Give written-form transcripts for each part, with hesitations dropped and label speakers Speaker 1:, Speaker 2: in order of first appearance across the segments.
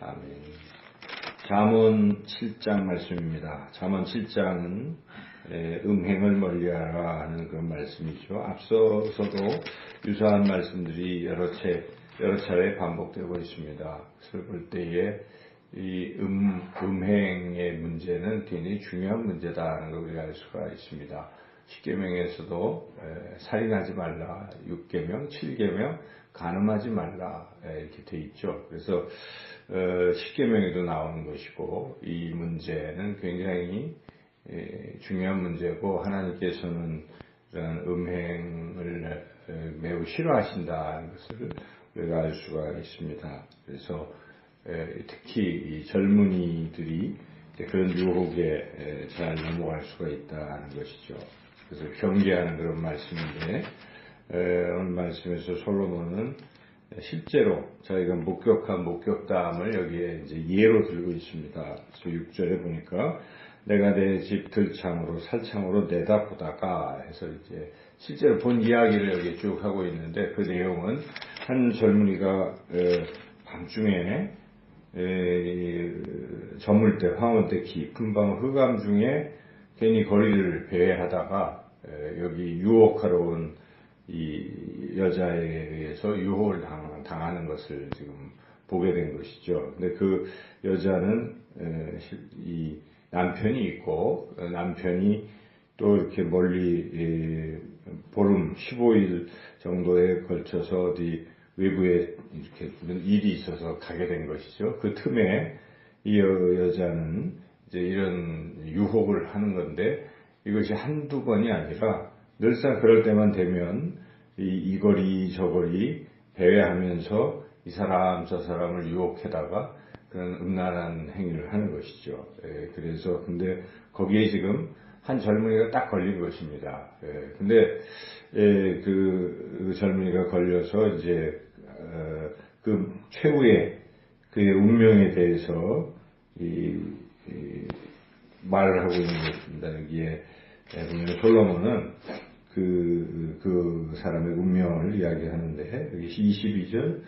Speaker 1: 아멘. 잠언 7장 말씀입니다. 잠언 7장은 음행을 멀리하라 하는 그런 말씀이죠. 앞서서도 유사한 말씀들이 여러 차례 반복되고 있습니다. 그것을 볼 때에 이 음행의 문제는 굉장히 중요한 문제다 하는 걸 우리가 알 수가 있습니다. 10계명에서도 살인하지 말라, 6계명, 7계명 간음하지 말라 이렇게 돼 있죠. 그래서 10계명에도 나오는 것이고 이 문제는 굉장히 중요한 문제고 하나님께서는 이런 음행을 매우 싫어하신다는 것을 우리가 알 수가 있습니다. 그래서 특히 이 젊은이들이 그런 유혹에 잘 넘어갈 수가 있다는 것이죠. 그래서 경계하는 그런 말씀인데 오늘 말씀에서 솔로몬은 실제로 저희가 목격한 목격담을 여기에 이제 예로 들고 있습니다. 그래서 6절에 보니까 내가 내 집 들창으로 살창으로 내다보다가 해서 이제 실제로 본 이야기를 여기 쭉 하고 있는데 그 내용은 한 젊은이가 밤중에 저물 때 황혼 때 깊은 밤 흑암 중에 괜히 거리를 배회하다가 여기 유혹하러 온 이 여자에 의해서 유혹을 당하는 것을 지금 보게 된 것이죠. 근데 그 여자는 이 남편이 있고 남편이 또 이렇게 멀리 보름 15일 정도에 걸쳐서 어디 외부에 이렇게 일이 있어서 가게 된 것이죠. 그 틈에 이 여자는 이제 이런 유혹을 하는 건데 이것이 한두 번이 아니라 늘상 그럴 때만 되면 이 거리 저 거리 배회하면서 이 사람 저 사람을 유혹해다가 그런 음란한 행위를 하는 것이죠. 그래서 근데 거기에 지금 한 젊은이가 딱 걸린 것입니다. 근데 그 젊은이가 걸려서 이제 그 최후의 그의 운명에 대해서 말을 하고 있는 것입니다. 여기에 보면 솔로몬은 그 사람의 운명을 이야기하는데 여기 22절,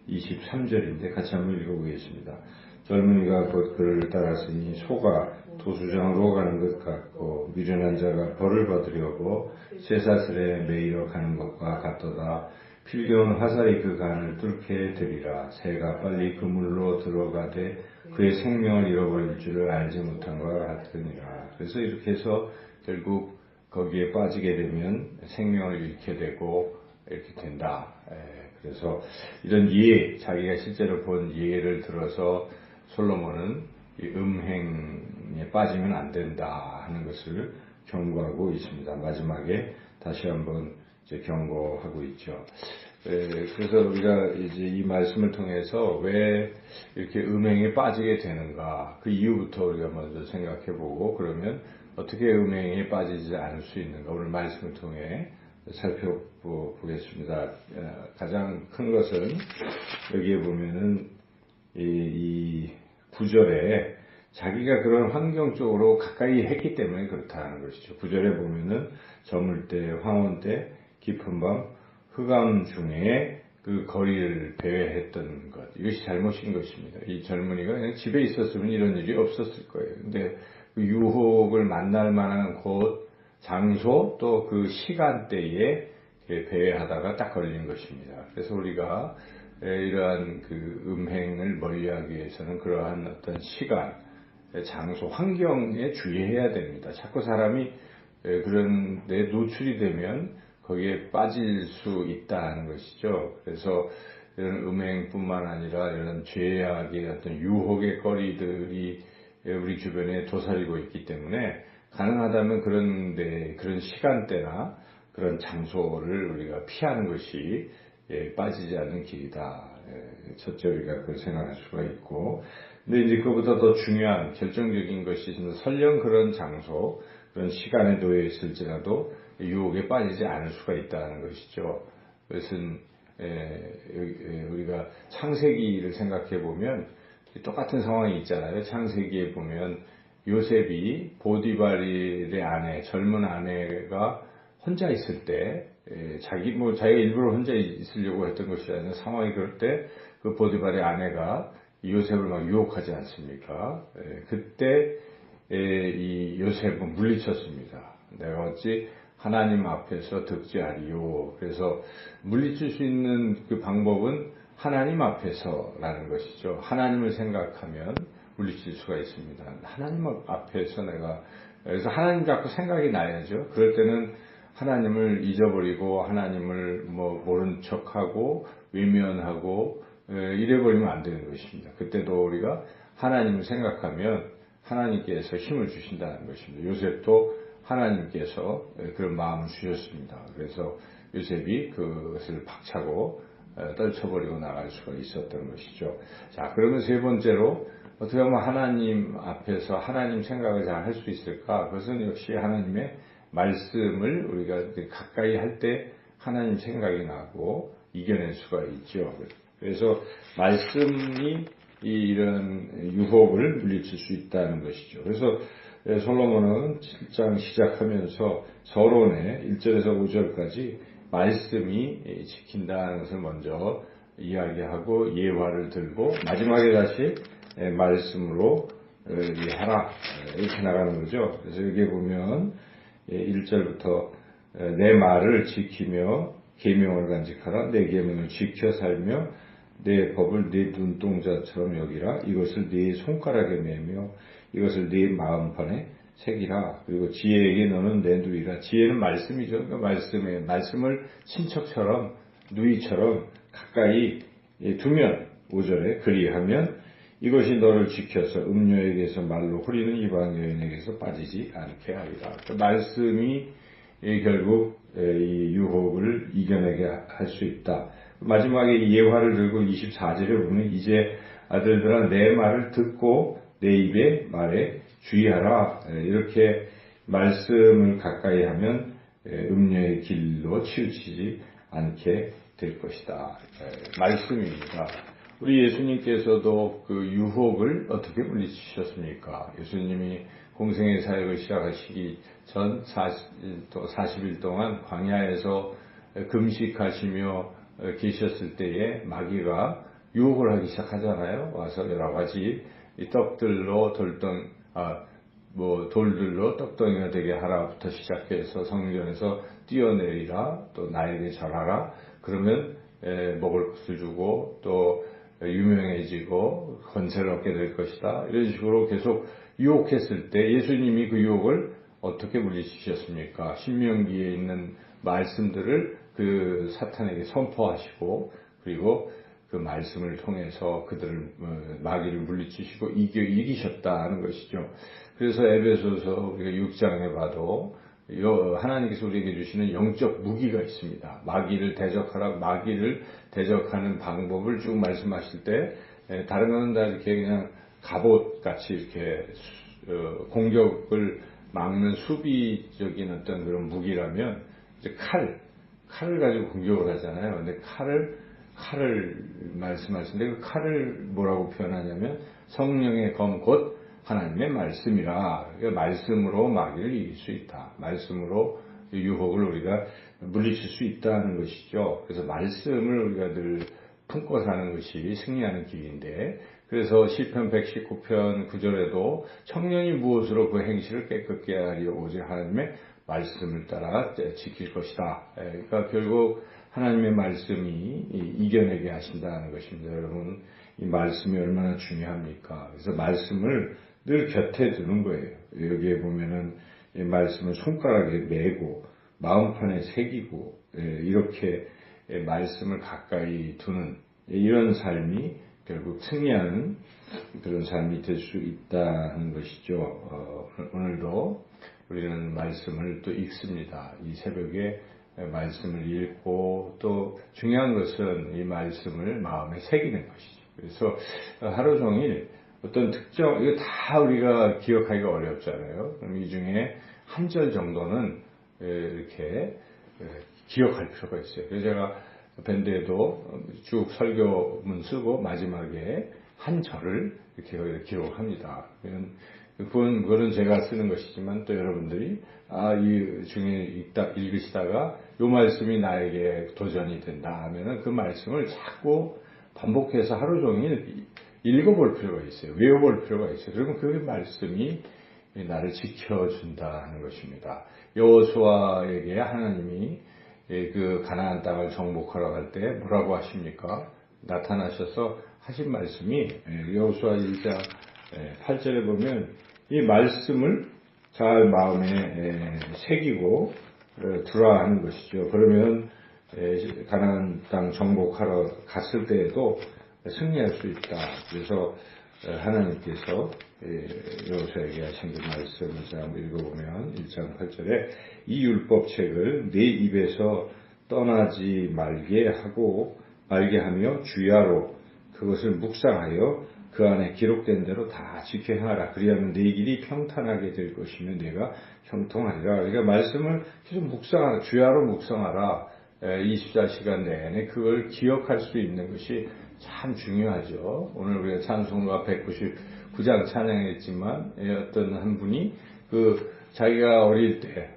Speaker 1: 23절인데 같이 한번 읽어보겠습니다. 젊은이가 곧 그를 따랐으니 소가 도수장으로 가는 것 같고 미련한 자가 벌을 받으려고 쇠사슬에 매이러 가는 것과 같도다. 필경은 화살이 그 간을 뚫게 되리라. 새가 빨리 그물로 들어가되 그의 생명을 잃어버릴 줄을 알지 못한 것과 같으니라. 그래서 이렇게 해서 결국 거기에 빠지게 되면 생명을 잃게 되고 이렇게 된다. 그래서 이런 자기가 실제로 본 예를 들어서 솔로몬은 이 음행에 빠지면 안 된다 하는 것을 경고하고 있습니다. 마지막에 다시 한번 이제 경고하고 있죠. 그래서 우리가 이제 이 말씀을 통해서 왜 이렇게 음행에 빠지게 되는가 그 이유부터 우리가 먼저 생각해보고 그러면 어떻게 음행에 빠지지 않을 수 있는가 오늘 말씀을 통해 살펴보겠습니다. 가장 큰 것은 여기에 보면은 이 9절에 자기가 그런 환경적으로 가까이 했기 때문에 그렇다는 것이죠. 9절에 보면은 저물 때, 황혼 때, 깊은 밤, 흑암 중에 그 거리를 배회했던 것. 이것이 잘못인 것입니다. 이 젊은이가 그냥 집에 있었으면 이런 일이 없었을 거예요. 근데 그 유혹을 만날 만한 곳, 장소, 또 그 시간대에 배회하다가 딱 걸린 것입니다. 그래서 우리가 이러한 그 음행을 멀리하기 위해서는 그러한 어떤 시간, 장소, 환경에 주의해야 됩니다. 자꾸 사람이 그런 데 노출이 되면 거기에 빠질 수 있다는 것이죠. 그래서 이런 음행뿐만 아니라 이런 죄악의 어떤 유혹의 거리들이 우리 주변에 도사리고 있기 때문에 가능하다면 그런 시간대나 그런 장소를 우리가 피하는 것이 빠지지 않는 길이다. 첫째 우리가 그걸 생각할 수가 있고, 근데 이제 그보다 더 중요한 결정적인 것이 설령 그런 장소, 그런 시간에 놓여 있을지라도 유혹에 빠지지 않을 수가 있다는 것이죠. 그것은 우리가 창세기를 생각해 보면 똑같은 상황이 있잖아요. 창세기에 보면 요셉이 보디발의 아내, 젊은 아내가 혼자 있을 때 자기가 일부러 혼자 있으려고 했던 것이 아니라 상황이 그럴 때 그 보디발의 아내가 요셉을 막 유혹하지 않습니까? 그때 이 요셉은 물리쳤습니다. 내가 어찌 하나님 앞에서 득죄하리요. 그래서 물리칠 수 있는 그 방법은 하나님 앞에서라는 것이죠. 하나님을 생각하면 물리칠 수가 있습니다. 하나님 앞에서 그래서 하나님 자꾸 생각이 나야죠. 그럴 때는 하나님을 잊어버리고 하나님을 모른 척하고 외면하고 이래버리면 안 되는 것입니다. 그때도 우리가 하나님을 생각하면 하나님께서 힘을 주신다는 것입니다. 요셉도 하나님께서 그런 마음을 주셨습니다. 그래서 요셉이 그것을 박차고 떨쳐버리고 나갈 수가 있었던 것이죠. 자, 그러면 세 번째로 어떻게 하면 하나님 앞에서 하나님 생각을 잘 할 수 있을까? 그것은 역시 하나님의 말씀을 우리가 가까이 할 때 하나님 생각이 나고 이겨낼 수가 있죠. 그래서 말씀이 이런 유혹을 물리칠 수 있다는 것이죠. 그래서 솔로몬은 7장 시작하면서 서론에 1절에서 5절까지 말씀이 지킨다는 것을 먼저 이야기하고 예화를 들고 마지막에 다시 말씀으로 하라 이렇게 나가는 거죠. 그래서 여기 보면 1절부터 내 말을 지키며 계명을 간직하라. 내 계명을 지켜 살며 내 법을 네 눈동자처럼 여기라. 이것을 네 손가락에 매며 이것을 네 마음판에 새기라. 그리고 지혜에게 너는 내 누이라. 지혜는 말씀이죠. 그러니까 말씀을 친척처럼 누이처럼 가까이 두면 5절에 그리하면 이것이 너를 지켜서 음녀에게서 말로 후리는 이방 여인에게서 빠지지 않게 하리라. 그러니까 말씀이 결국 이 유혹을 이겨내게 할 수 있다. 마지막에 예화를 들고 24절에 보면 이제 아들들아 내 말을 듣고 내 입의 말에 주의하라. 이렇게 말씀을 가까이 하면 음녀의 길로 치우치지 않게 될 것이다. 말씀입니다. 우리 예수님께서도 그 유혹을 어떻게 물리치셨습니까? 예수님이 공생의 사역을 시작하시기 전 40일 동안 광야에서 금식하시며 계셨을 때에 마귀가 유혹을 하기 시작하잖아요. 와서 여러 가지 떡들로 돌들로 떡덩이가 되게 하라부터 시작해서 성전에서 뛰어내리라, 또 나에게 절하라. 그러면 먹을 것을 주고 또 유명해지고 권세를 얻게 될 것이다. 이런 식으로 계속 유혹했을 때 예수님이 그 유혹을 어떻게 물리치셨습니까? 신명기에 있는 말씀들을 그 사탄에게 선포하시고 그리고 그 말씀을 통해서 그들을 마귀를 물리치시고 이기셨다는 것이죠. 그래서 에베소서 우리가 6장에 봐도 하나님께서 우리에게 주시는 영적 무기가 있습니다. 마귀를 대적하라. 마귀를 대적하는 방법을 쭉 말씀하실 때 다른 거는 다 이렇게 그냥 갑옷같이 이렇게 공격을 막는 수비적인 어떤 그런 무기라면 이제 칼을 가지고 공격을 하잖아요. 근데 칼을 말씀하시는데 그 칼을 뭐라고 표현하냐면 성령의 검 곧 하나님의 말씀이라. 그러니까 말씀으로 마귀를 이길 수 있다. 말씀으로 유혹을 우리가 물리칠 수 있다는 것이죠. 그래서 말씀을 우리가 늘 품고 사는 것이 승리하는 길인데, 그래서 시편 119편 9절에도 청년이 무엇으로 그 행실을 깨끗게 하리요 오직 하나님의 말씀을 따라 지킬 것이다. 그러니까 결국 하나님의 말씀이 이겨내게 하신다는 것입니다. 여러분, 이 말씀이 얼마나 중요합니까? 그래서 말씀을 늘 곁에 두는 거예요. 여기에 보면은 이 말씀을 손가락에 메고 마음판에 새기고 이렇게 말씀을 가까이 두는 이런 삶이 결국 승리하는 그런 삶이 될 수 있다는 것이죠. 오늘도 우리는 말씀을 또 읽습니다. 이 새벽에 말씀을 읽고 또 중요한 것은 이 말씀을 마음에 새기는 것이죠. 그래서 하루 종일 어떤 특정, 이거 다 우리가 기억하기가 어렵잖아요. 그럼 이 중에 한 절 정도는 이렇게 기억할 필요가 있어요. 그래서 제가 밴드에도 쭉 설교문 쓰고 마지막에 한 절을 이렇게 기록합니다. 그건 제가 쓰는 것이지만 또 여러분들이 이 중에 읽으시다가 이 말씀이 나에게 도전이 된다 하면은 그 말씀을 자꾸 반복해서 하루 종일 읽어볼 필요가 있어요. 외워볼 필요가 있어요. 그러면 그 말씀이 나를 지켜준다 하는 것입니다. 여호수아에게 하나님이 그 가나안 땅을 정복하러 갈 때 뭐라고 하십니까? 나타나셔서 하신 말씀이 여호수아 1장 8절에 보면 이 말씀을 잘 마음에 새기고 두라 하는 것이죠. 그러면 가나안 땅 정복하러 갔을 때에도 승리할 수 있다. 그래서 하나님께서 여호수아에게 하신 그 말씀을 자 읽어보면 1장 8절에 이 율법책을 내 입에서 떠나지 말게 하며 주야로 그것을 묵상하여 그 안에 기록된 대로 다 지켜 행하라. 그리하면 네 길이 평탄하게 될 것이며 내가 형통하리라. 그러니까 말씀을 계속 묵상하라. 주야로 묵상하라. 24시간 내내 그걸 기억할 수 있는 것이 참 중요하죠. 오늘 우리가 찬송가 199장 찬양했지만 어떤 한 분이 그 자기가 어릴 때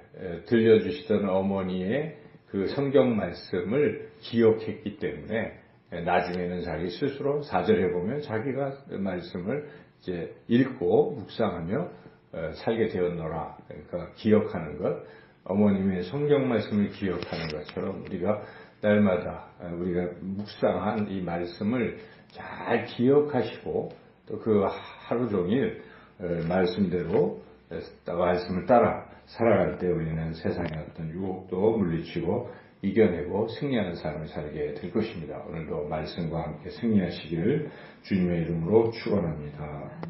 Speaker 1: 들려주시던 어머니의 그 성경 말씀을 기억했기 때문에 나중에는 자기 스스로 4절에 보면 자기가 그 말씀을 이제 읽고 묵상하며 살게 되었노라. 그러니까 기억하는 것, 어머님의 성경 말씀을 기억하는 것처럼 우리가 날마다 우리가 묵상한 이 말씀을 잘 기억하시고 또 그 하루 종일 말씀대로 말씀을 따라 살아갈 때 우리는 세상의 어떤 유혹도 물리치고 이겨내고 승리하는 삶을 살게 될 것입니다. 오늘도 말씀과 함께 승리하시기를 주님의 이름으로 축원합니다.